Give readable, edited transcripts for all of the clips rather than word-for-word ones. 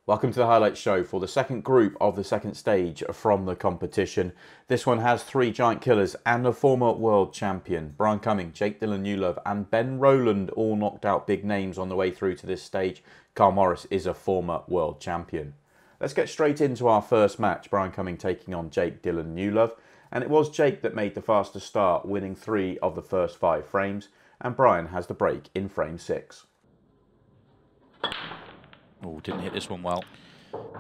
Welcome to the highlight show for the second group of the second stage from the competition. This one has three giant killers and a former world champion. Bryan Cumming, Jake Dylan-Newlove and Ben Rowland all knocked out big names on the way through to this stage. Carl Morris is a former world champion. Let's get straight into our first match. Bryan Cumming taking on Jake Dylan-Newlove. And it was Jake that made the fastest start, winning 3 of the first 5 frames. And Bryan has the break in frame 6. Oh, didn't hit this one well,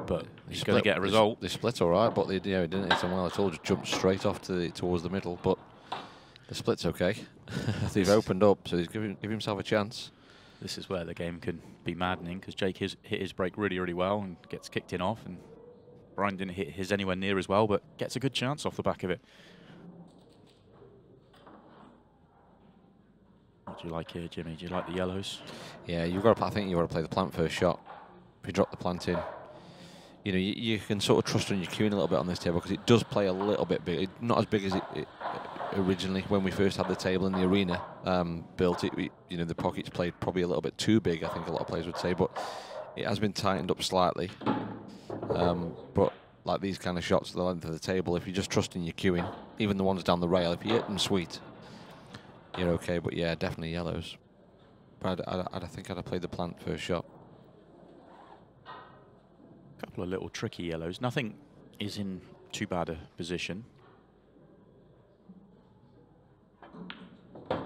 but he's going to get a result. They split all right, but they didn't hit him well at all. Just jumped straight off towards the middle, but the split's okay. They've opened up, so he's give himself a chance. This is where the game can be maddening, because Jake hit his break really, really well and gets kicked in off, and Bryan didn't hit his anywhere near as well, but gets a good chance off the back of it. What do you like here, Jimmy? Do you like the yellows? Yeah, I think you've got to play the plant first shot. If you drop the plant in, you can sort of trust on your queuing a little bit on this table, because it does play a little bit big. Not as big as it originally when we first had the table in the arena built. The pockets played probably a little bit too big, I think a lot of players would say, but it has been tightened up slightly. But like these kind of shots at the length of the table, if you just trust in your queuing, even the ones down the rail, if you hit them sweet, you're okay. But yeah, definitely yellows. But I think I'd have played the plant first shot. Couple of little tricky yellows. Nothing is in too bad a position. I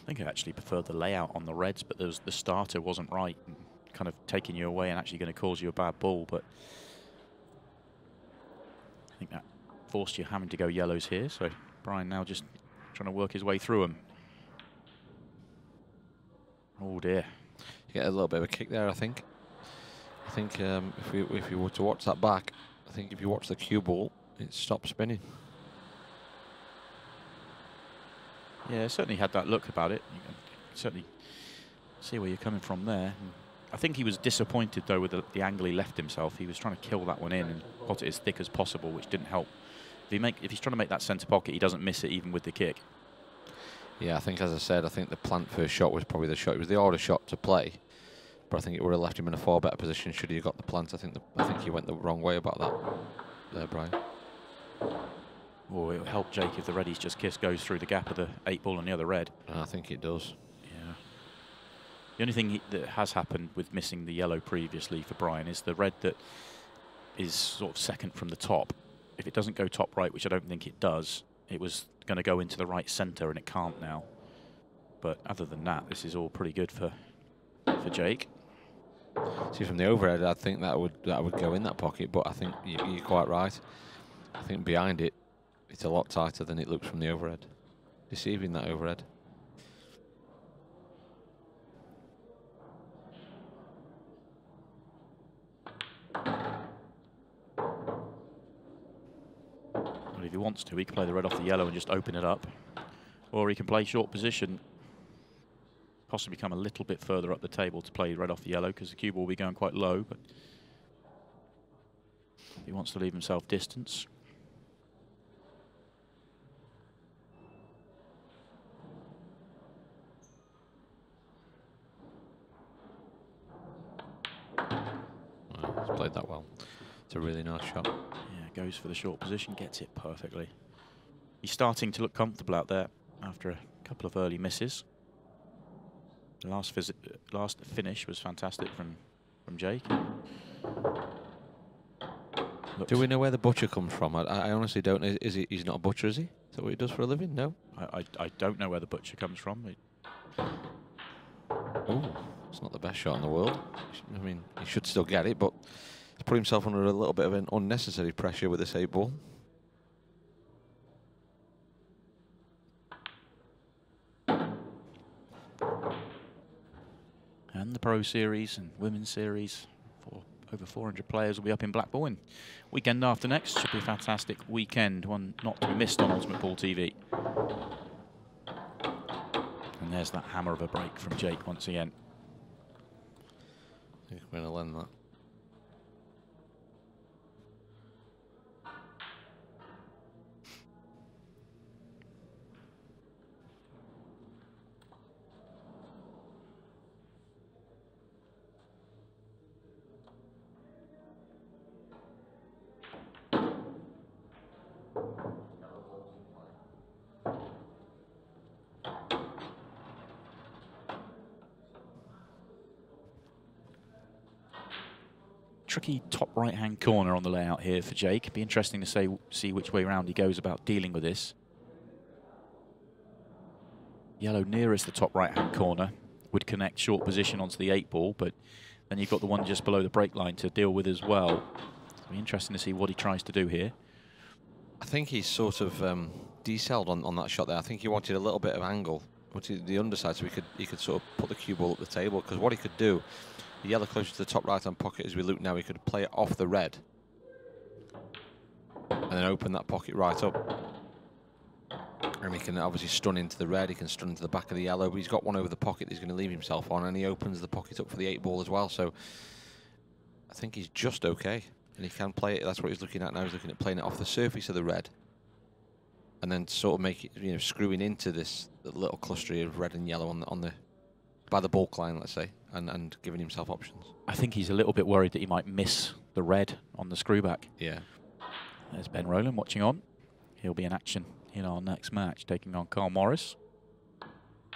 think I actually preferred the layout on the reds, but the starter wasn't right, and kind of taking you away and actually going to cause you a bad ball. But I think that forced you having to go yellows here. So Bryan now just trying to work his way through them. Oh dear. You get a little bit of a kick there, I think. If you were to watch that back, I think if you watch the cue ball, it stops spinning. Yeah, certainly had that look about it. You can certainly see where you're coming from there. And I think he was disappointed though with the angle he left himself. He was trying to kill that one in and pot it as thick as possible, which didn't help. If he's trying to make that centre pocket, he doesn't miss it even with the kick. Yeah, I think, as I said, I think the plant first shot was probably the shot. It was the order shot to play, but I think it would have left him in a far better position should he have got the plant. I think he went the wrong way about that there, Bryan. Oh, it'll help Jake if the red he's just kissed goes through the gap of the 8 ball on the other red. I think it does. Yeah. The only thing that has happened with missing the yellow previously for Bryan is the red that is sort of second from the top. If it doesn't go top right, which I don't think it does, it was going to go into the right centre, and it can't now. But other than that, this is all pretty good for Jake. See, from the overhead, I think that would go in that pocket, but I think you're quite right. I think behind it, it's a lot tighter than it looks from the overhead. Deceiving that overhead. Well, if he wants to, he can play the red off the yellow and just open it up. Or he can play short position, possibly come a little bit further up the table to play red off the yellow, because the cue ball will be going quite low. But if he wants to leave himself distance. Well, he's played that well. It's a really nice shot. Yeah, goes for the short position, gets it perfectly. He's starting to look comfortable out there after a couple of early misses. The last finish was fantastic from Jake. Do we know where the butcher comes from? I honestly don't know. He's not a butcher, is he? Is that what he does for a living? No? I don't know where the butcher comes from. Oh, it's not the best shot in the world. I mean, he should still get it, but he's put himself under a little bit of an unnecessary pressure with this 8 ball. And the Pro Series and Women's Series for over 400 players will be up in Blackpool. Weekend after next should be a fantastic weekend, one not to be missed on Ultimate Pool TV. And there's that hammer of a break from Jake once again. I think we're going to learn that. tricky top right-hand corner on the layout here for Jake. Be interesting to see which way round he goes about dealing with this. Yellow nearest the top right-hand corner would connect short position onto the 8-ball, but then you've got the one just below the break line to deal with as well. It'll be interesting to see what he tries to do here. I think he's sort of decelled on that shot there. I think he wanted a little bit of angle, wanted the underside, so he could sort of put the cue ball up the table. Because what he could do, the yellow closer to the top right-hand pocket as we look now, he could play it off the red and then open that pocket right up. And he can obviously stun into the red, he can stun into the back of the yellow, but he's got one over the pocket that he's going to leave himself on, and he opens the pocket up for the 8-ball as well. So I think he's just okay, and he can play it. That's what he's looking at now. He's looking at playing it off the surface of the red, and then sort of make it, you know, screwing into this little cluster of red and yellow by the bulk line, let's say, and giving himself options. I think he's a little bit worried that he might miss the red on the screwback. Yeah. There's Ben Rowland watching on. He'll be in action in our next match, taking on Carl Morris.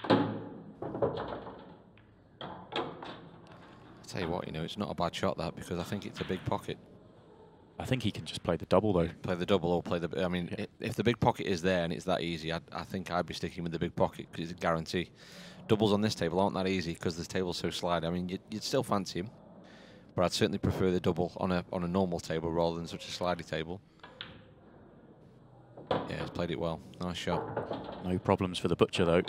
I'll tell you what, you know, it's not a bad shot, that, because I think it's a big pocket. I think he can just play the double, though. Play the double or play the... I mean, yeah. If the big pocket is there and it's that easy, I think I'd be sticking with the big pocket, because it's a guarantee. Doubles on this table aren't that easy because the table's so slide. I mean, you'd still fancy him, but I'd certainly prefer the double on a normal table rather than such a slidey table. Yeah, he's played it well. Nice shot. No problems for the butcher, though.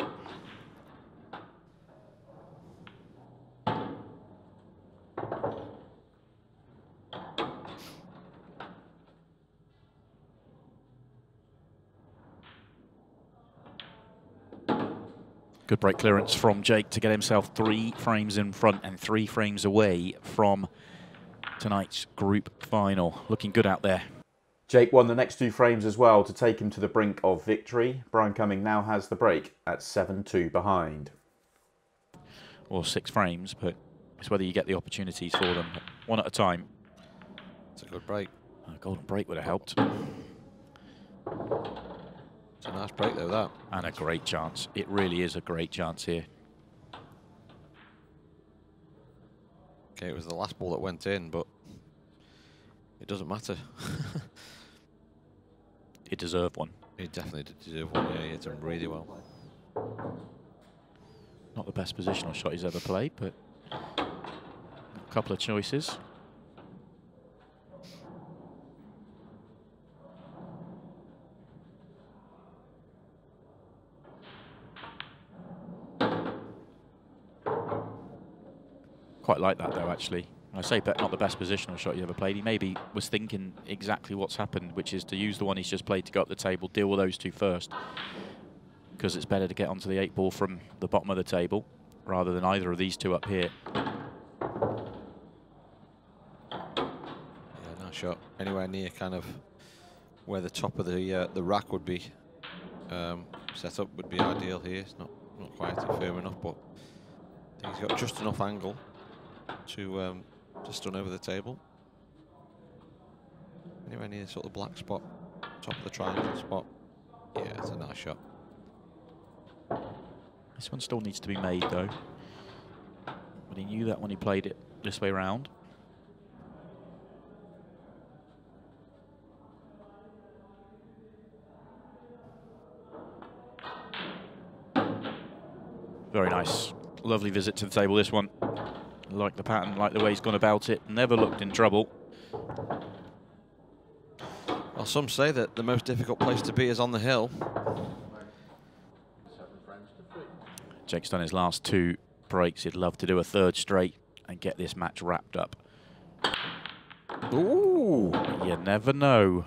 Good break clearance from Jake to get himself 3 frames in front and 3 frames away from tonight's group final. Looking good out there. Jake won the next 2 frames as well to take him to the brink of victory. Bryan Cumming now has the break at 7-2 behind. Or 6 frames, but it's whether you get the opportunities for them. One at a time. It's a good break. A golden break would have helped. It's a nice break though, that. And a great chance. It really is a great chance here. Okay, it was the last ball that went in, but it doesn't matter. He deserved one. He definitely did deserve one. Yeah, he hit him really well. Not the best positional shot he's ever played, but a couple of choices. Quite like that, though, actually. I say not the best positional shot he ever played. He maybe was thinking exactly what's happened, which is to use the one he's just played to go up the table, deal with those 2 first, because it's better to get onto the 8-ball from the bottom of the table rather than either of these 2 up here. Yeah, nice shot. Anywhere near kind of where the top of the rack would be set up would be ideal here. It's not quite firm enough, but I think he's got just enough angle to stun over the table. Anywhere near sort of the black spot, top of the triangle spot. Yeah, it's a nice shot. This one still needs to be made, though. But he knew that when he played it this way round. Very nice. Lovely visit to the table, this one. Like the pattern, like the way he's gone about it. Never looked in trouble. Well, some say that the most difficult place to be is on the hill. Jake's done his last 2 breaks. He'd love to do a 3rd straight and get this match wrapped up. Ooh, you never know.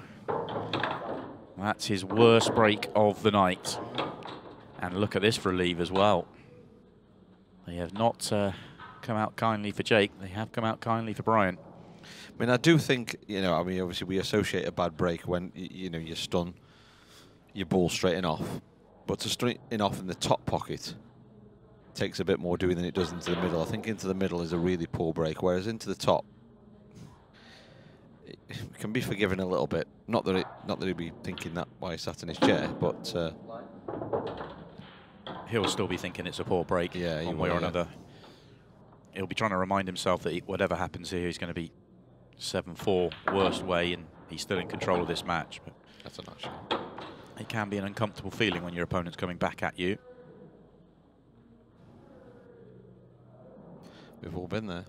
That's his worst break of the night. And look at this for a leave as well. They have not come out kindly for Jake. They have come out kindly for Bryan. I mean, I do think, you know, I mean, obviously we associate a bad break when, you know, you stun your ball straight in off. But to stun it in off in the top pocket takes a bit more doing than it does into the middle. I think into the middle is a really poor break, whereas into the top, it can be forgiven a little bit. Not that he'd be thinking that while he sat in his chair, but he'll still be thinking it's a poor break, yeah, one way or another. He'll be trying to remind himself that whatever happens here, he's going to be 7-4, worst way, and he's still in control of this match. But that's a nice shot. It can be an uncomfortable feeling when your opponent's coming back at you. We've all been there.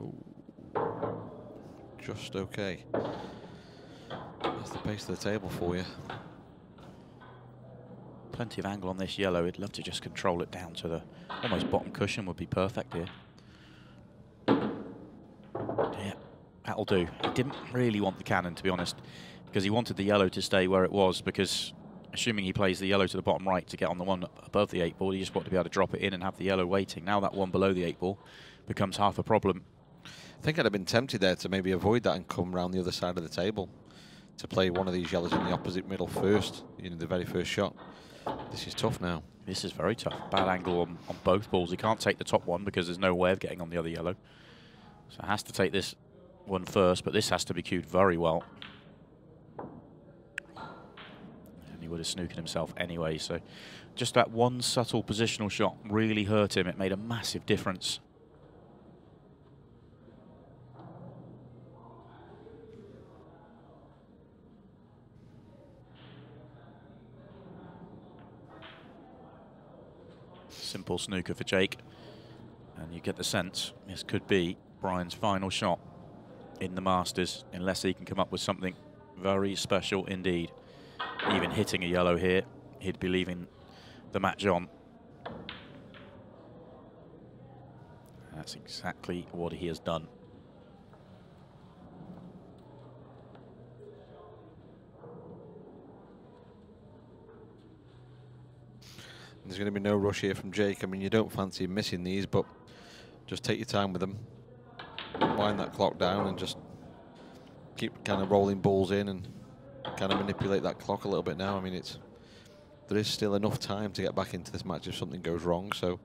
Ooh. Just okay. That's the base of the table for you. Plenty of angle on this yellow. He'd love to just control it down to the almost bottom cushion. Would be perfect here. Yeah, that'll do. He didn't really want the cannon, to be honest, because he wanted the yellow to stay where it was, because assuming he plays the yellow to the bottom right to get on the one above the 8 ball, he just wanted to be able to drop it in and have the yellow waiting. Now that one below the 8 ball becomes half a problem. I think I'd have been tempted there to maybe avoid that and come round the other side of the table to play one of these yellows in the opposite middle first, you know, the very first shot. This is tough now. This is very tough. Bad angle on both balls. He can't take the top one because there's no way of getting on the other yellow. So has to take this one first, but this has to be cued very well. And he would have snookered himself anyway, so just that one subtle positional shot really hurt him. It made a massive difference. Simple snooker for Jake, and you get the sense this could be Bryan's final shot in the Masters, unless he can come up with something very special indeed. Even hitting a yellow here, he'd be leaving the match on. That's exactly what he has done. There's going to be no rush here from Jake. I mean, you don't fancy missing these, but just take your time with them. Wind that clock down and just keep kind of rolling balls in and kind of manipulate that clock a little bit now. I mean, there is still enough time to get back into this match if something goes wrong. So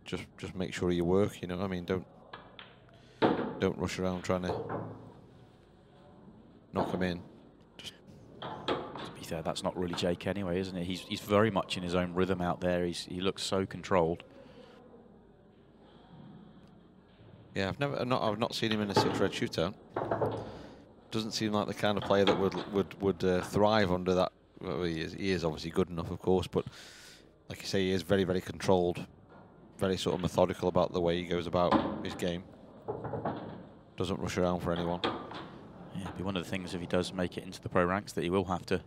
just make sure you work. You know, I mean, don't rush around trying to knock them in. That's not really Jake anyway, isn't it? He's very much in his own rhythm out there. He looks so controlled. Yeah, I've not seen him in a 6-red shootout. Doesn't seem like the kind of player that would thrive under that. Well, he is obviously good enough, of course, but like you say, he is very, very controlled, very sort of methodical about the way he goes about his game. Doesn't rush around for anyone. Yeah, it'd be one of the things if he does make it into the pro ranks that he will have to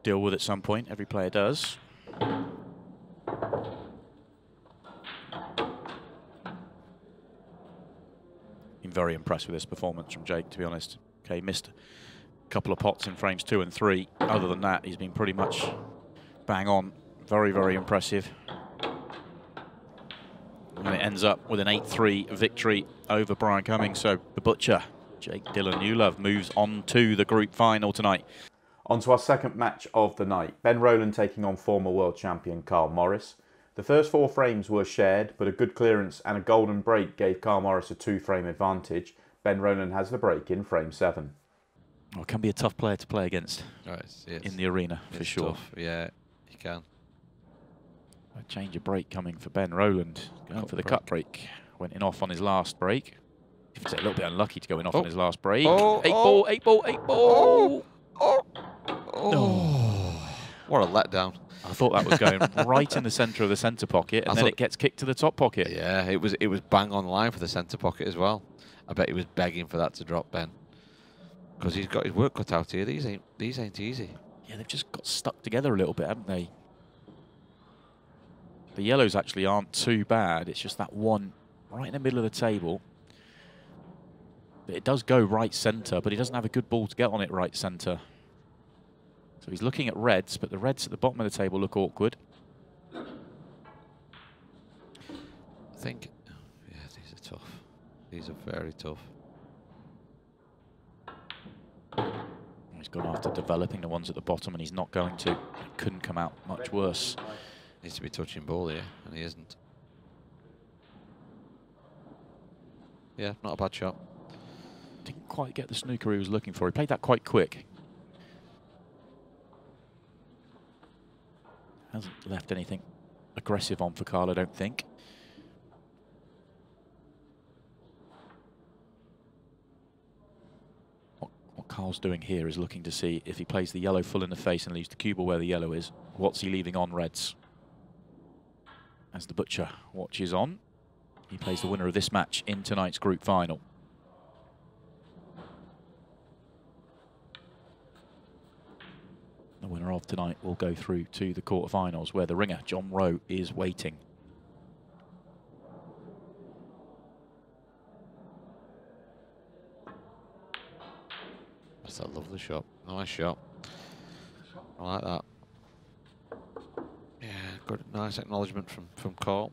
deal with at some point. Every player does. Been very impressed with this performance from Jake, to be honest. Okay, missed a couple of pots in frames 2 and 3. Other than that, he's been pretty much bang on. Very, very impressive. And it ends up with an 8-3 victory over Bryan Cumming. So the Butcher, Jake Dylan-Newlove, moves on to the group final tonight. On to our second match of the night. Ben Rowland taking on former world champion Carl Morris. The first 4 frames were shared, but a good clearance and a golden break gave Carl Morris a 2-frame advantage. Ben Rowland has the break in frame 7. Well, it can be a tough player to play against in the arena, for sure. Tough. Yeah, he can. A change of break coming for Ben Rowland. Going for the cut break. Went in off on his last break. It's a little bit unlucky to go in off on his last break. 8 ball, 8 ball, 8 ball. What a letdown. I thought that was going right in the centre of the centre pocket, and then it gets kicked to the top pocket. Yeah, it was bang on line for the centre pocket as well. I bet he was begging for that to drop, Ben, because he's got his work cut out here. These ain't easy. Yeah, they've just got stuck together a little bit, haven't they? The yellows actually aren't too bad. It's just that one right in the middle of the table. It does go right centre, but he doesn't have a good ball to get on it right centre. So he's looking at reds, but the reds at the bottom of the table look awkward. I think, yeah, these are tough. These are very tough. He's gone after developing the ones at the bottom, and he's not going to. It couldn't come out much worse. Needs to be touching ball here, and he isn't. Yeah, not a bad shot. Didn't quite get the snooker he was looking for. He played that quite quick. Hasn't left anything aggressive on for Carl, I don't think. What Carl's doing here is looking to see if he plays the yellow full in the face and leaves the cue ball where the yellow is, what's he leaving on reds? As the butcher watches on, he plays the winner of this match in tonight's group final. The winner of tonight will go through to the quarterfinals, where the ringer, John Rowe, is waiting. That's a lovely shot. Nice shot. I like that. Yeah, good, nice acknowledgement from Carl.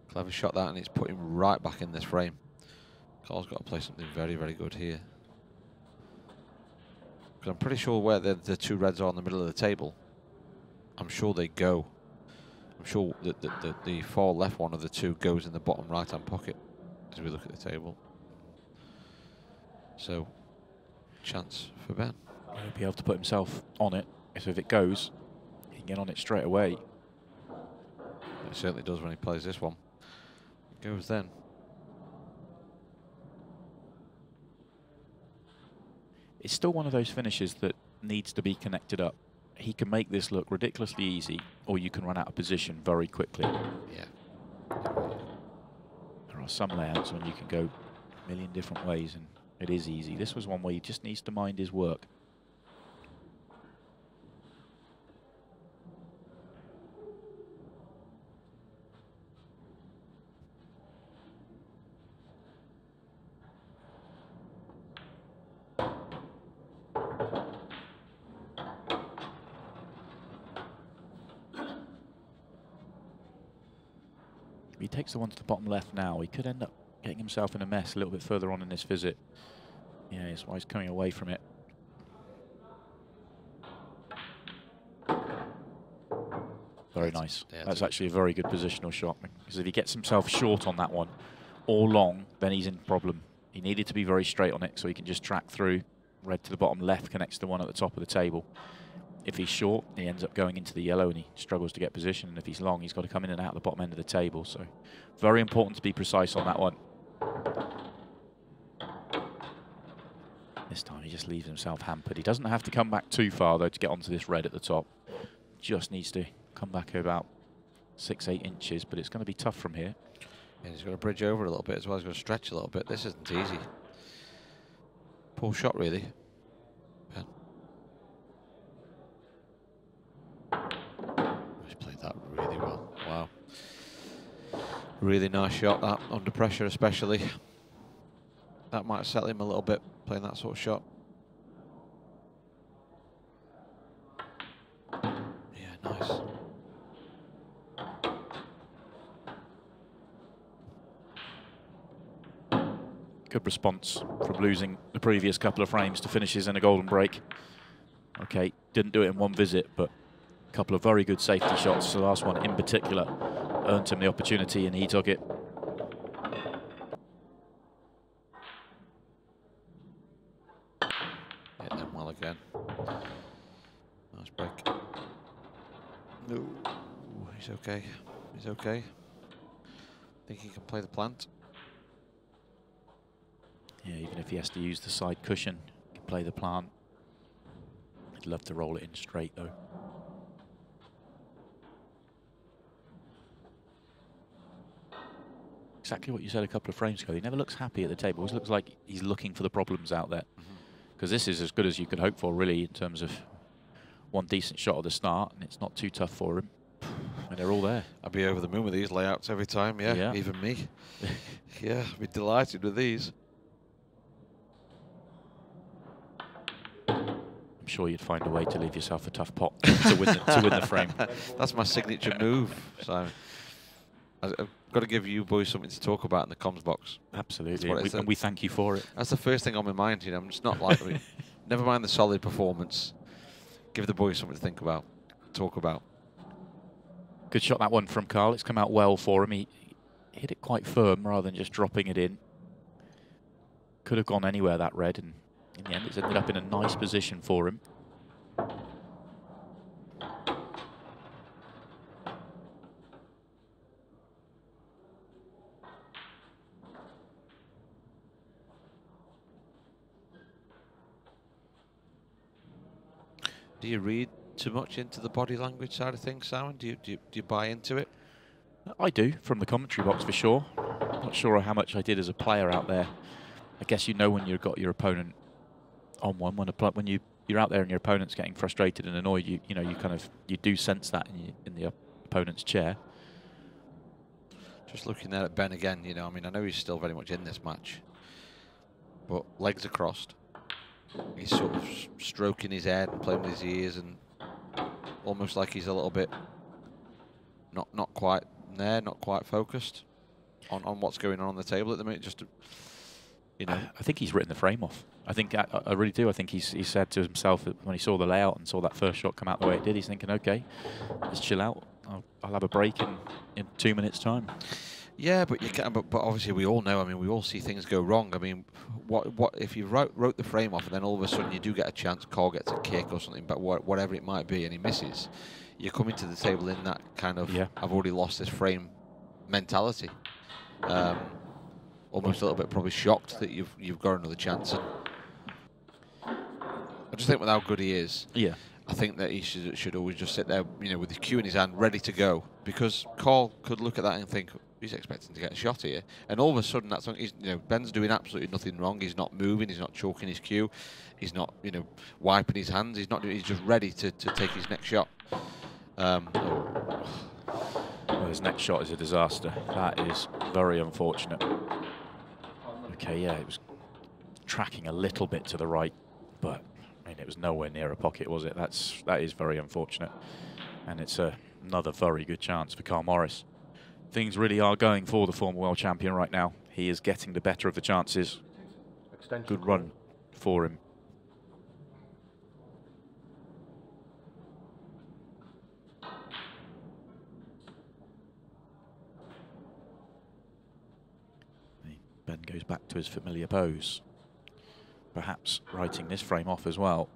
Clever shot that, and it's put him right back in this frame. Carl's got to play something very, very good here. Because I'm pretty sure where the two reds are in the middle of the table, I'm sure they go. I'm sure that the far left one of the two goes in the bottom right-hand pocket as we look at the table. So, chance for Ben. He'll be able to put himself on it. So if it goes, he can get on it straight away. It certainly does when he plays this one. It goes then. It's still one of those finishes that needs to be connected up. He can make this look ridiculously easy, or you can run out of position very quickly. Yeah. There are some layouts when you can go a million different ways, and it is easy. This was one where he just needs to mind his work. If he takes the one to the bottom left now, he could end up getting himself in a mess a little bit further on in this visit. Yeah, that's why he's coming away from it. Very nice. Yeah, that's actually a very good positional shot, because if he gets himself short on that one all long, then he's in problem. He needed to be very straight on it so he can just track through. Red to the bottom left connects to the one at the top of the table. If he's short, he ends up going into the yellow and he struggles to get position. And if he's long, he's got to come in and out the bottom end of the table. So very important to be precise on that one. This time he just leaves himself hampered. He doesn't have to come back too far, though, to get onto this red at the top. Just needs to come back about 6-8 inches, but it's going to be tough from here. And he's got to bridge over a little bit as well. He's got to stretch a little bit. This isn't easy. Poor shot, really. Ben. He's played that really well. Wow. Really nice shot, that, under pressure especially. That might settle him a little bit, playing that sort of shot. Yeah, nice. Good response from losing the previous couple of frames to finishes in a golden break. Okay, didn't do it in one visit, but a couple of very good safety shots. The last one in particular earned him the opportunity and he took it. Hit them well again. Nice break. No, he's okay. He's okay. I think he can play the plant. Yeah, even if he has to use the side cushion, he can play the plant. I'd love to roll it in straight, though. Exactly what you said a couple of frames ago. He never looks happy at the table. He always looks like he's looking for the problems out there. Because this is as good as you could hope for, really, in terms of one decent shot at the start, and it's not too tough for him. And they're all there. I'd be over the moon with these layouts every time, yeah. Even me. Yeah, I'd be delighted with these. I'm sure you'd find a way to leave yourself a tough pot to win the frame. That's my signature move, Simon. I've got to give you boys something to talk about in the comms box. Absolutely, and we thank you for it. That's the first thing on my mind, you know. I'm just not like, never mind the solid performance. Give the boys something to think about, talk about. Good shot, that one from Carl. It's come out well for him. He hit it quite firm rather than just dropping it in. Could have gone anywhere, that red, and in the end it's ended up in a nice position for him. Do you read too much into the body language side of things, Simon? Do you buy into it? I do, from the commentary box for sure. Not sure how much I did as a player out there. I guess you know when you've got your opponent on one. When you're out there and your opponent's getting frustrated and annoyed, you do sense that in the opponent's chair. Just looking there at Ben again, you know, I mean, I know he's still very much in this match, but legs are crossed. He's sort of stroking his head and playing with his ears, and almost like he's a little bit not quite there, not quite focused on what's going on the table at the minute. Just to, you know, I think he's written the frame off. I think I really do. I think he said to himself that when he saw the layout and saw that first shot come out the way it did, he's thinking, okay, let's chill out. I'll have a break in 2 minutes' time. Yeah, but you can. But obviously, we all know. I mean, we all see things go wrong. I mean, what if you wrote the frame off and then all of a sudden you do get a chance, Carl gets a kick or something, but whatever it might be, and he misses, you're coming to the table in that kind of I've already lost this frame mentality. Almost a little bit probably shocked that you've got another chance. And I just think with how good he is, I think that he should always just sit there, you know, with his cue in his hand, ready to go. Because Carl could look at that and think, he's expecting to get a shot here, and all of a sudden that's you know, Ben's doing absolutely nothing wrong. He's not moving. He's not choking his cue. He's not, you know, wiping his hands. He's not. He's just ready to take his next shot. Well, his next shot is a disaster. That is very unfortunate. Okay, yeah, it was tracking a little bit to the right, but I mean, it was nowhere near a pocket, was it? That is very unfortunate, and it's another very good chance for Carl Morris. Things really are going for the former world champion right now. He is getting the better of the chances. Good run for him. Ben goes back to his familiar pose. Perhaps writing this frame off as well.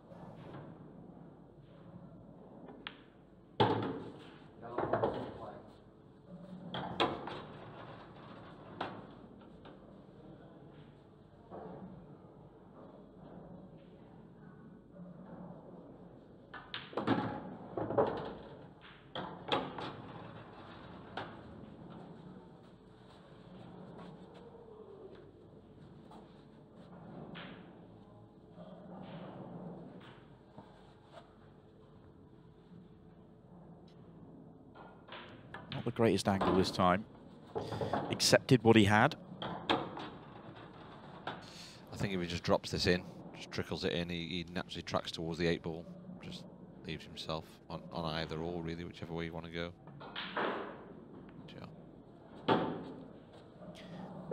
Not the greatest angle this time. Accepted what he had. I think if he just drops this in, just trickles it in, he naturally tracks towards the 8 ball. Just leaves himself on either or, really, whichever way you want to go.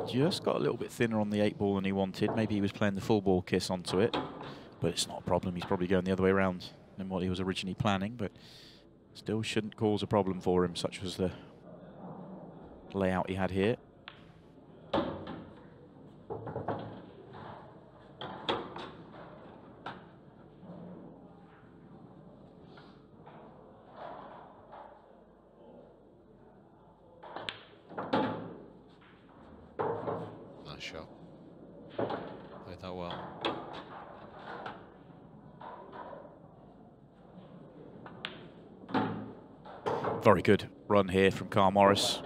Just got a little bit thinner on the 8 ball than he wanted. Maybe he was playing the full ball kiss onto it, but it's not a problem. He's probably going the other way around than what he was originally planning, but still shouldn't cause a problem for him, such was the layout he had here. Nice shot. Played that well. Very good run here from Carl Morris.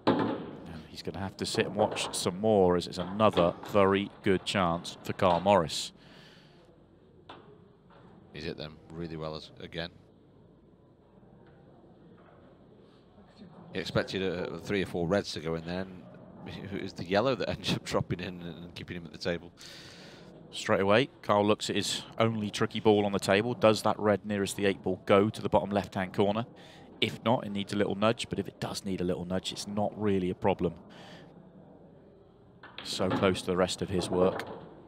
And he's going to have to sit and watch some more, as it's another very good chance for Carl Morris. He's hit them really well again. He expected 3 or 4 reds to go in there, and it was the yellow that ended up dropping in and keeping him at the table. Straight away, Carl looks at his only tricky ball on the table. Does that red nearest the 8 ball go to the bottom left-hand corner? If not, it needs a little nudge, but if it does need a little nudge, it's not really a problem. So close to the rest of his work.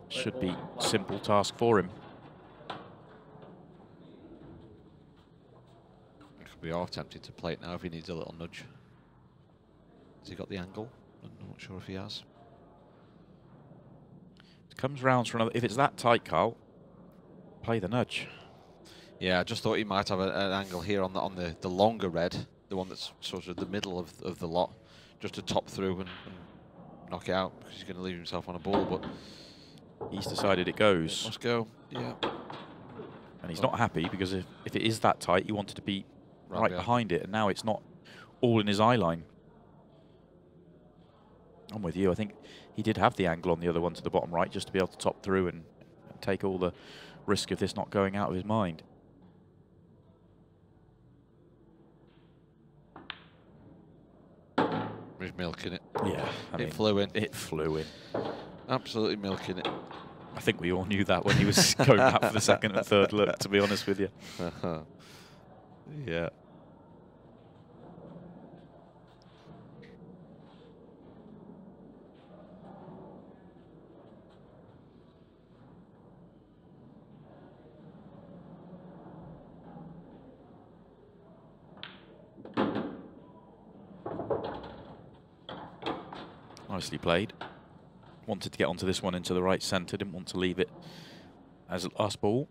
Should be a simple task for him. We are tempted to play it now if he needs a little nudge. Has he got the angle? I'm not sure if he has. Comes round for another. If it's that tight, Carl, play the nudge. Yeah, I just thought he might have an angle here on the longer red, the one that's sort of the middle of the lot, just to top through and knock it out, because he's going to leave himself on a ball. But He's decided it goes. Must go. Yeah. And he's not happy because if it is that tight, he wanted to be right behind it, and now it's not all in his eye line. I'm with you. I think he did have the angle on the other one to the bottom right just to be able to top through and take all the risk of this not going out of his mind. He's milking it. Yeah. It flew in. It flew in. Absolutely milking it. I think we all knew that when he was going back for the second and third look, to be honest with you. Yeah. Nicely played. Wanted to get onto this one into the right centre, didn't want to leave it as a last ball.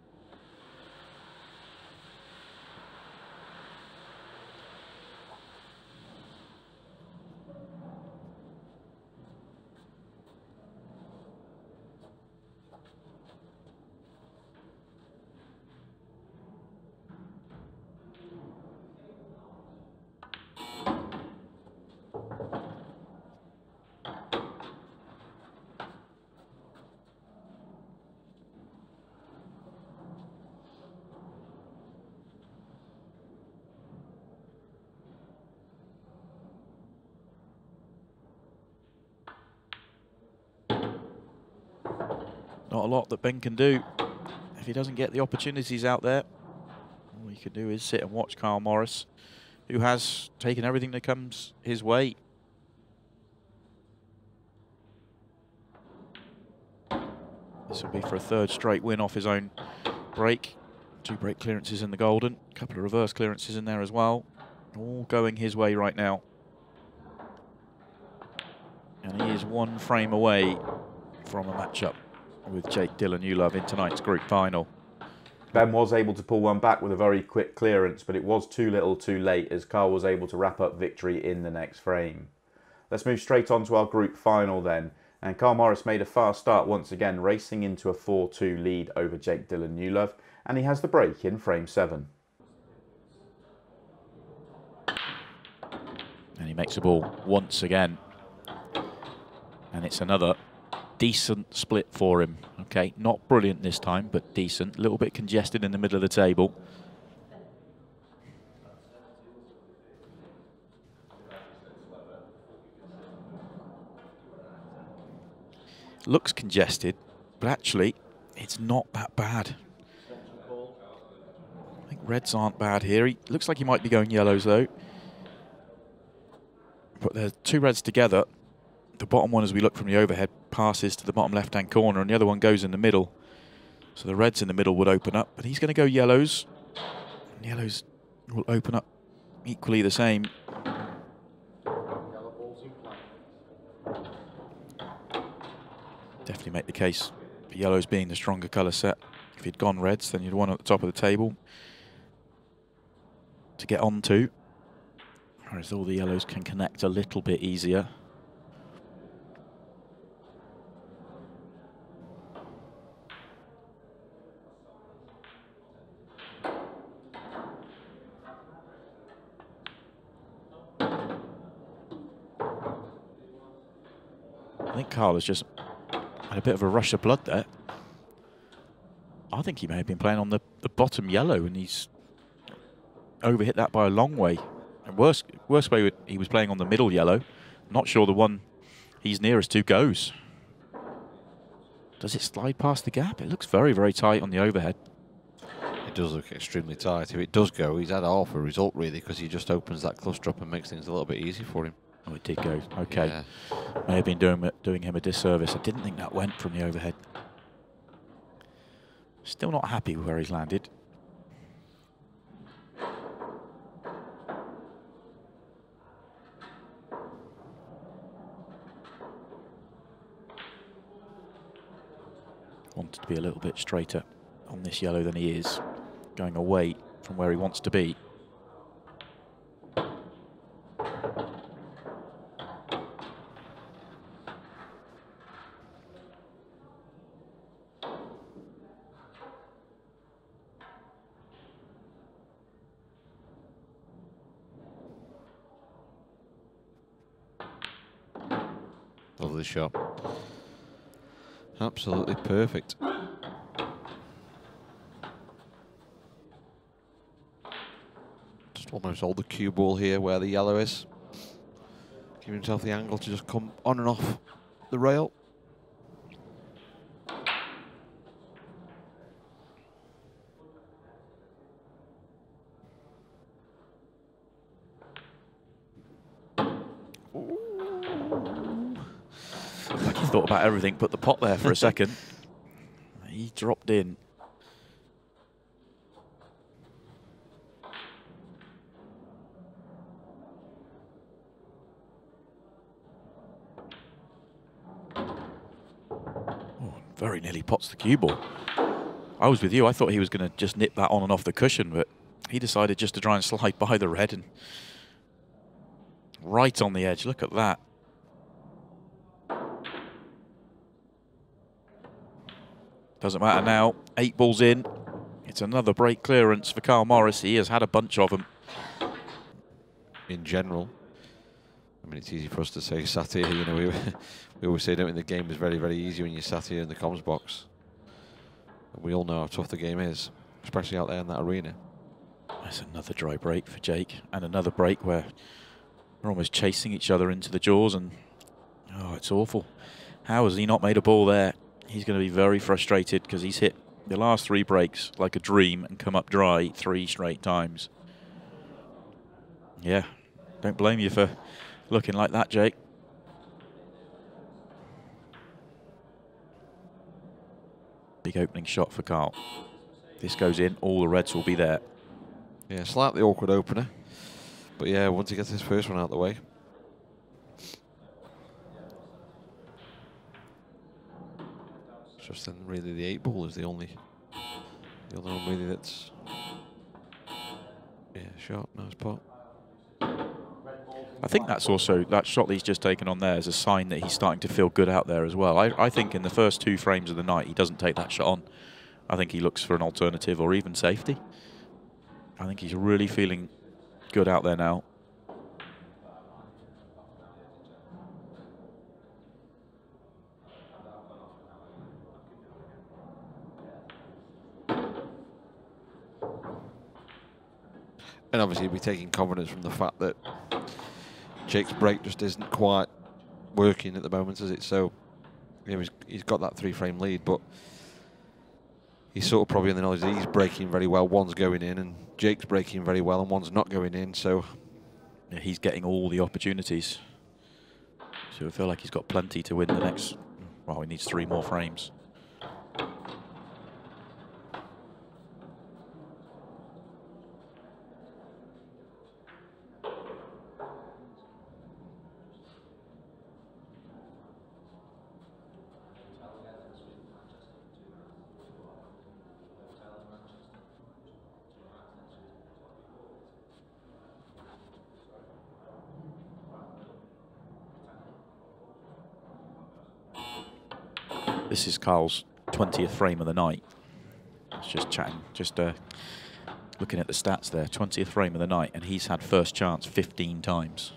Not a lot that Ben can do if he doesn't get the opportunities out there. All he can do is sit and watch Kyle Morris, who has taken everything that comes his way. This will be for a third straight win off his own break. 2 break clearances in the Golden, a couple of reverse clearances in there as well. All going his way right now. And he is 1 frame away from a matchup with Jake Dylan-Newlove in tonight's group final. Ben was able to pull one back with a very quick clearance, but it was too little too late as Carl was able to wrap up victory in the next frame. Let's move straight on to our group final then. And Carl Morris made a fast start once again, racing into a 4-2 lead over Jake Dylan-Newlove, and he has the break in frame 7. And he makes a ball once again. And it's another decent split for him. Okay, not brilliant this time, but decent. A little bit congested in the middle of the table. Looks congested, but actually it's not that bad. I think reds aren't bad here. He looks like he might be going yellows though. But there's 2 reds together. The bottom one, as we look from the overhead, passes to the bottom left-hand corner, and the other one goes in the middle. So the reds in the middle would open up, but he's going to go yellows. And yellows will open up equally the same. Definitely make the case for yellows being the stronger colour set. If you'd gone reds, then you'd want at the top of the table to get onto. Whereas all the yellows can connect a little bit easier. I think Carl has just had a bit of a rush of blood there. I think he may have been playing on the bottom yellow, and he's overhit that by a long way. And worst way, he was playing on the middle yellow. Not sure the one he's nearest to goes. Does it slide past the gap? It looks very, very tight on the overhead. It does look extremely tight. If it does go, he's had half a result really, because he just opens that cluster up and makes things a little bit easy for him. Oh, it did go. Okay. Yeah. May have been doing him a disservice. I didn't think that went from the overhead. Still not happy with where he's landed. Wanted to be a little bit straighter on this yellow than he is, going away from where he wants to be. Lovely shot. Absolutely perfect. Just almost hold the cue ball here where the yellow is. Give himself the angle to just come on and off the rail. Like he thought about everything, put the pot there for a second. He dropped in. Oh, very nearly pots the cue ball. I was with you. I thought he was going to just nip that on and off the cushion, but he decided just to try and slide by the red and right on the edge. Look at that. Doesn't matter now. 8 balls in. It's another break clearance for Carl Morris. He has had a bunch of them. In general, I mean, it's easy for us to say sat here. You know, we always say, don't we, the game is very, very easy when you sat here in the comms box. And we all know how tough the game is, especially out there in that arena. That's another dry break for Jake, and another break where we're almost chasing each other into the jaws, and oh, it's awful. How has he not made a ball there? He's going to be very frustrated because he's hit the last 3 breaks like a dream and come up dry 3 straight times. Yeah, don't blame you for looking like that, Jake. Big opening shot for Carl. This goes in, all the reds will be there. Yeah, slightly awkward opener. But yeah, once he gets his first one out of the way. Just then really the 8 ball is the only one really that's shot, nice pot. I think that's also, that shot that he's just taken on there is a sign that he's starting to feel good out there as well. I think in the first 2 frames of the night he doesn't take that shot on. I think he looks for an alternative or even safety. I think he's really feeling good out there now. And obviously he'll be taking confidence from the fact that Jake's break just isn't quite working at the moment, is it? So you know, he's got that 3-frame lead, but he's sort of probably in the knowledge that he's breaking very well. One's going in, and Jake's breaking very well, and one's not going in. So yeah, he's getting all the opportunities. So I feel like he's got plenty to win the next. Well, he needs 3 more frames. This is Carl's 20th frame of the night. I was just chatting, just looking at the stats there. 20th frame of the night, and he's had first chance 15 times.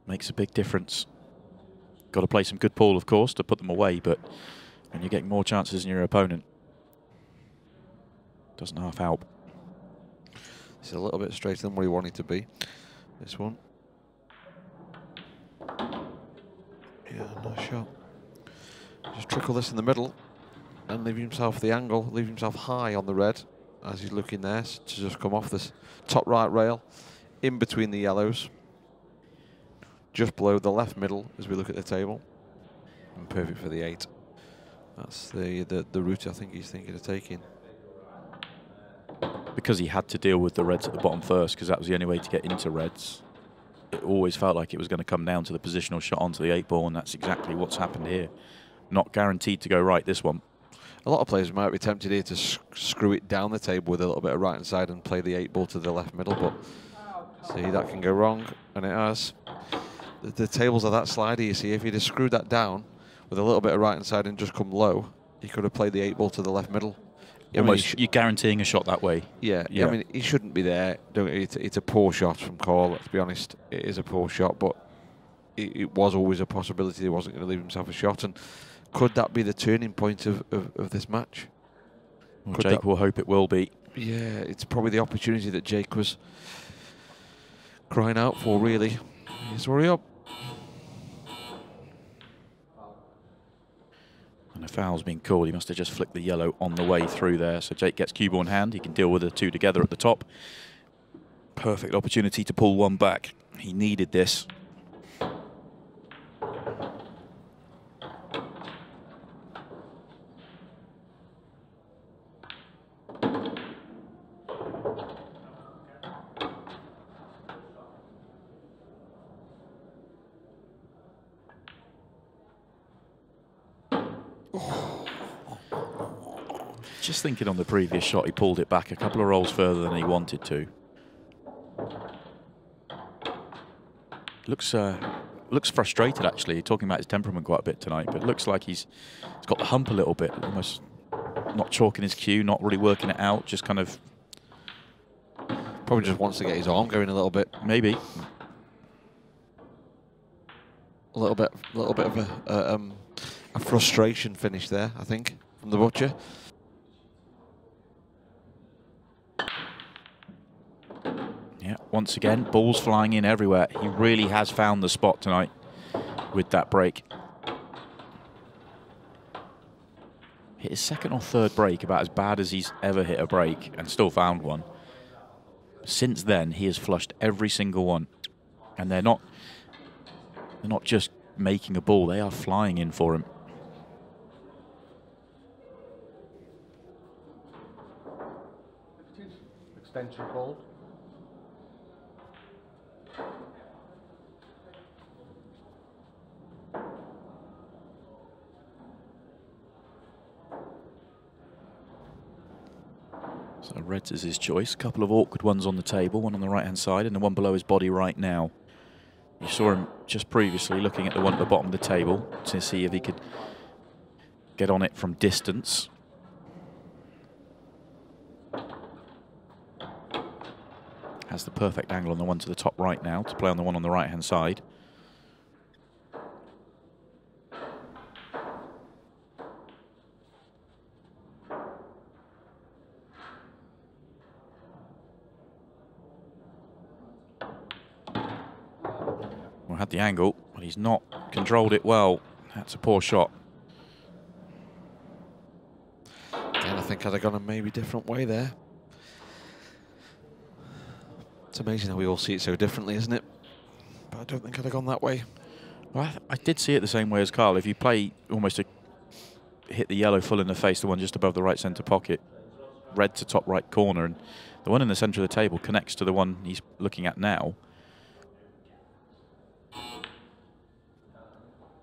Makes a big difference. Got to play some good pool, of course, to put them away, but when you're getting more chances than your opponent, doesn't half help. It's a little bit straighter than what he wanted to be, this one. Yeah, nice shot. Just trickle this in the middle and leave himself the angle, leave himself high on the red as he's looking there to just come off this top right rail in between the yellows, just below the left middle as we look at the table, and perfect for the 8. That's the route I think he's thinking of taking. Because he had to deal with the reds at the bottom first, because that was the only way to get into reds. It always felt like it was going to come down to the positional shot onto the 8 ball, and that's exactly what's happened here. Not guaranteed to go right, this one. A lot of players might be tempted here to screw it down the table with a little bit of right hand side and play the 8 ball to the left middle, but see, that can go wrong, and it has. The tables are that slidey, you see. If he'd have screwed that down with a little bit of right hand side and just come low, he could have played the 8 ball to the left middle Almost, you're guaranteeing a shot that way. Yeah, I mean, he shouldn't be there. It's a poor shot from Cole, let's be honest. It is a poor shot, but it was always a possibility he wasn't going to leave himself a shot. And could that be the turning point of this match? Well, Jake will hope it will be. Yeah, it's probably the opportunity that Jake was crying out for, really. Just hurry up. And a foul's been called. He must have just flicked the yellow on the way through there. So Jake gets cue ball in hand. He can deal with the two together at the top. Perfect opportunity to pull one back. He needed this. Just thinking on the previous shot, he pulled it back a couple of rolls further than he wanted to. Looks frustrated, actually. Talking about his temperament quite a bit tonight, but it looks like he's got the hump a little bit, almost not chalking his cue, not really working it out, just kind of... Probably just wants to get his arm going a little bit. Maybe. A little bit of a frustration finish there, I think, from the Butcher. Yeah, once again, balls flying in everywhere. He really has found the spot tonight with that break. Hit his second or third break about as bad as he's ever hit a break, and still found one. Since then, he has flushed every single one. And they're not just making a ball, they are flying in for him. Extension called. So Reds is his choice. A couple of awkward ones on the table, one on the right-hand side and the one below his body right now. You saw him just previously looking at the one at the bottom of the table to see if he could get on it from distance. Has the perfect angle on the one to the top right now to play on the one on the right-hand side. Well, had the angle, but he's not controlled it well. That's a poor shot. And I think I'd have gone a maybe different way there. It's amazing how we all see it so differently, isn't it? But I don't think I'd have gone that way. Well, I did see it the same way as Carl. If you play almost hit the yellow full in the face, the one just above the right centre pocket, red to top right corner, and the one in the centre of the table connects to the one he's looking at now.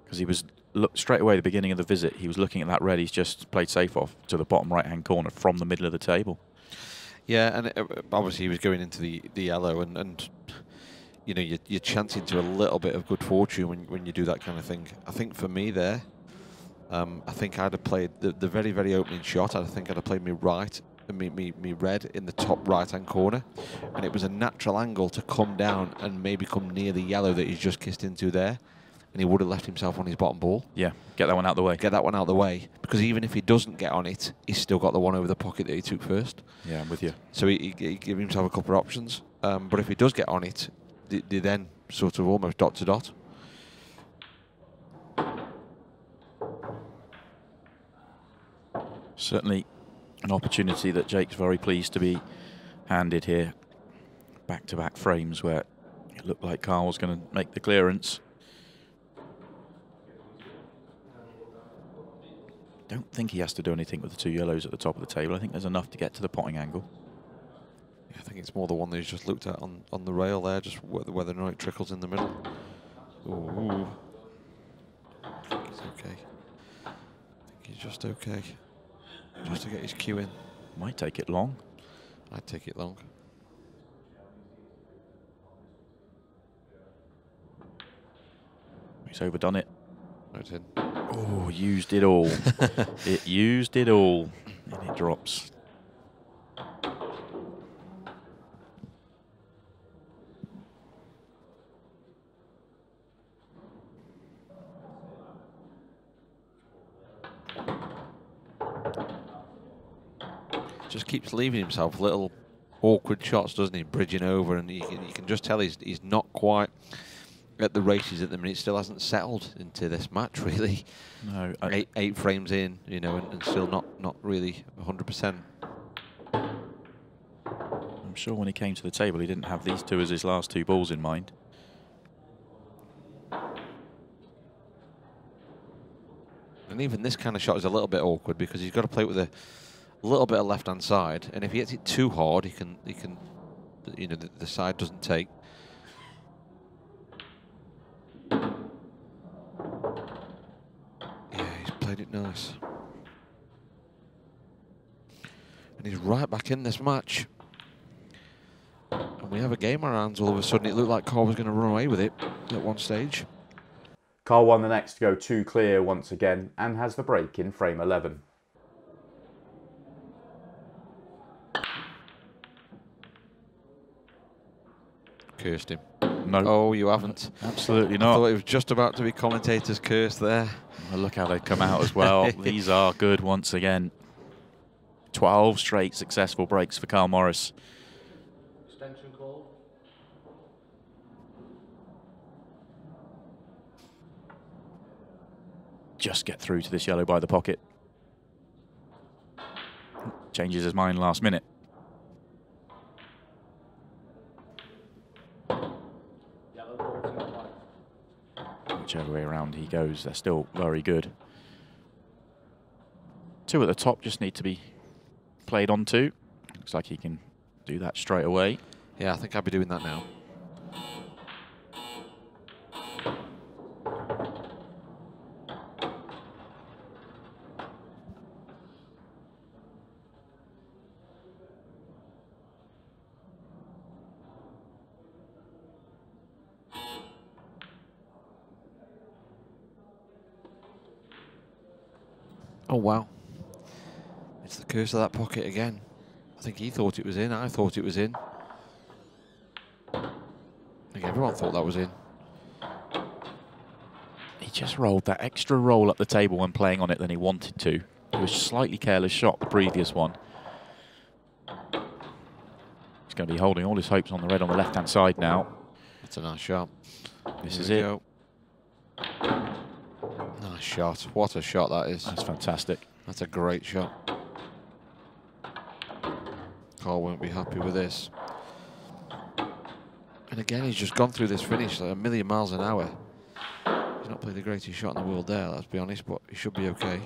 Because he was straight away at the beginning of the visit, he was looking at that red. He's just played safe off to the bottom right-hand corner from the middle of the table. Yeah, and obviously he was going into the yellow, and you know, you're chancing to a little bit of good fortune when you do that kind of thing. I think for me there, I think I'd have played the very, very opening shot. I think I'd have played me right, me red in the top right-hand corner, and it was a natural angle to come down and maybe come near the yellow that he's just kissed into there. And he would have left himself on his bottom ball. Yeah, get that one out of the way. Get that one out of the way. Because even if he doesn't get on it, he's still got the one over the pocket that he took first. Yeah, I'm with you. So he gave himself a couple of options. But if he does get on it, they then sort of almost dot to dot. Certainly an opportunity that Jake's very pleased to be handed here. Back-to-back frames where it looked like Carl was going to make the clearance. Don't think he has to do anything with the two yellows at the top of the table. I think there's enough to get to the potting angle. Yeah, I think it's more the one that he's just looked at on the rail there, just whether or not it trickles in the middle. Ooh. I think he's okay. I think he's just okay. Just to get his cue in. Might take it long. I'd take it long. He's overdone it. Right in. Oh, used it all. It used it all. And it drops. just keeps leaving himself little awkward shots, doesn't he? Bridging over, and you can just tell he's not quite at the races at the minute. Still hasn't settled into this match really. No, eight frames in, you know, and still not really 100%. I'm sure when he came to the table, he didn't have these two as his last two balls in mind. And even this kind of shot is a little bit awkward because he's got to play it with a little bit of left-hand side, and if he hits it too hard, he can, you know, the side doesn't take. Yeah, he's played it nice. And he's right back in this match. And we have a game on our hands all of a sudden. It looked like Carl was going to run away with it at one stage. Carl won the next to go 2 clear once again and has the break in frame 11. Cursed him. No. Oh, you haven't. Absolutely I not. thought it was just about to be commentator's curse there. Well, look how they've come out as well. These are good once again. 12 straight successful breaks for Carl Morris. Extension call. Just get through to this yellow by the pocket. Changes his mind last minute. Yellow ball to your right. Whichever way around he goes, they're still very good. 2 at the top just need to be played onto. Looks like he can do that straight away. Yeah, I think I'll be doing that now. Oh, wow. It's the curse of that pocket again. I think he thought it was in. I thought it was in. I think everyone thought that was in. He just rolled that extra roll up the table when playing on it than he wanted to. It was a slightly careless shot, the previous one. He's going to be holding all his hopes on the red on the left-hand side now. That's a nice shot. This is it. Go. Nice shot. What a shot that is. That's fantastic. That's a great shot. Carl won't be happy with this. And again, he's just gone through this finish like a million miles an hour. He's not played the greatest shot in the world there, let's be honest, but he should be okay.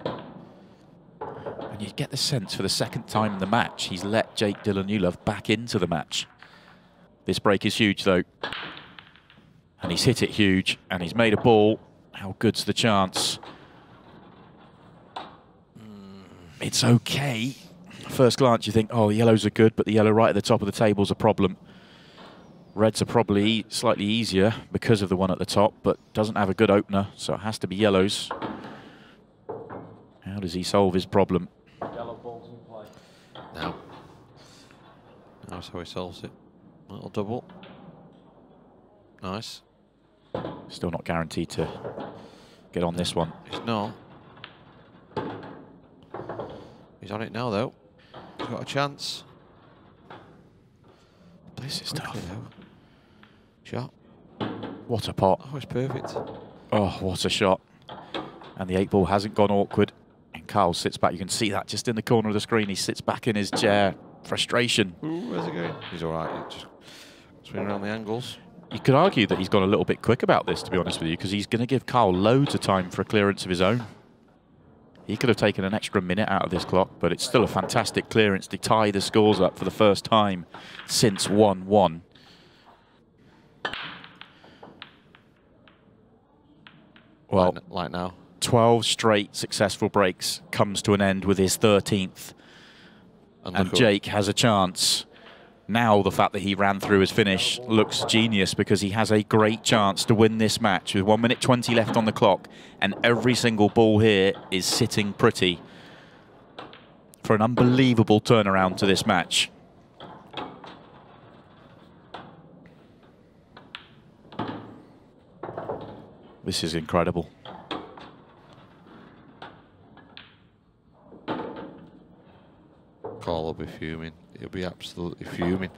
And you get the sense for the second time in the match, he's let Jake Dylan-Newlove back into the match. This break is huge, though. And he's hit it huge, and he's made a ball. How good's the chance? It's okay. First glance, you think, oh, the yellows are good, but the yellow right at the top of the table is a problem. Reds are probably slightly easier because of the one at the top, but doesn't have a good opener, so it has to be yellows. How does he solve his problem? Yellow balls in play. Now. That's how he solves it. Little double. Nice. Still not guaranteed to get on this one. He's not. He's on it now, though. He's got a chance. This is tough. Shot. What a pot. Oh, it's perfect. Oh, what a shot. And the 8-ball hasn't gone awkward. And Carl sits back. You can see that just in the corner of the screen. He sits back in his chair. Frustration. Ooh, where's it going? He's all right. He's just swinging around the angles. You could argue that he's gone a little bit quick about this, to be honest with you, because he's going to give Carl loads of time for a clearance of his own. He could have taken an extra minute out of this clock, but it's still a fantastic clearance to tie the scores up for the first time since 1-1. Well, like now. 12 straight successful breaks comes to an end with his 13th. And Jake has a chance. Now the fact that he ran through his finish looks genius because he has a great chance to win this match with 1 minute 20 left on the clock, and every single ball here is sitting pretty for an unbelievable turnaround to this match. This is incredible. Carl will be fuming. He'll be absolutely fuming.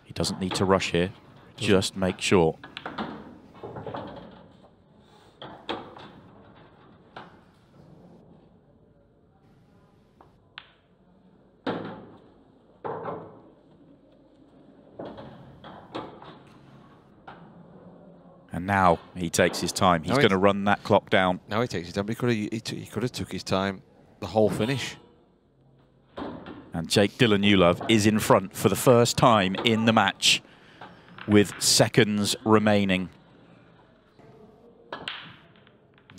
He doesn't need to rush here. Just make sure. And now he takes his time. He's going to run that clock down. Now he takes his time. He could have took his time the whole finish. And Jake Dylan-Newlove is in front for the first time in the match with seconds remaining.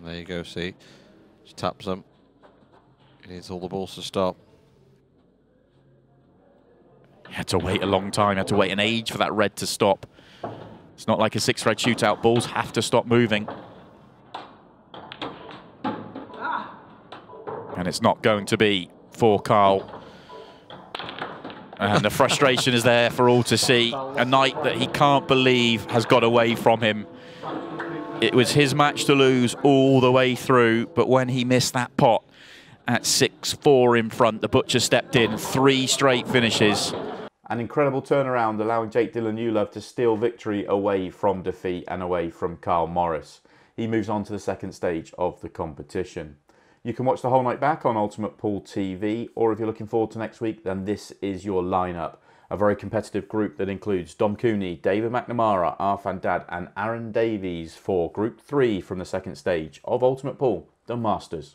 There you go, see. Just taps them. He needs all the balls to stop. He had to wait a long time, had to wait an age for that red to stop. It's not like a 6-red shootout. Balls have to stop moving. And it's not going to be for Carl. And the frustration is there for all to see. A night that he can't believe has got away from him. It was his match to lose all the way through, but when he missed that pot at 6-4 in front, the butcher stepped in, 3 straight finishes. An incredible turnaround, allowing Jake Dylan-Newlove to steal victory away from defeat and away from Carl Morris. He moves on to the second stage of the competition. You can watch the whole night back on Ultimate Pool TV, or if you're looking forward to next week, then this is your lineup. A very competitive group that includes Dom Cooney, David McNamara, Arfan Dad and Aaron Davies for Group 3 from the second stage of Ultimate Pool, the Masters.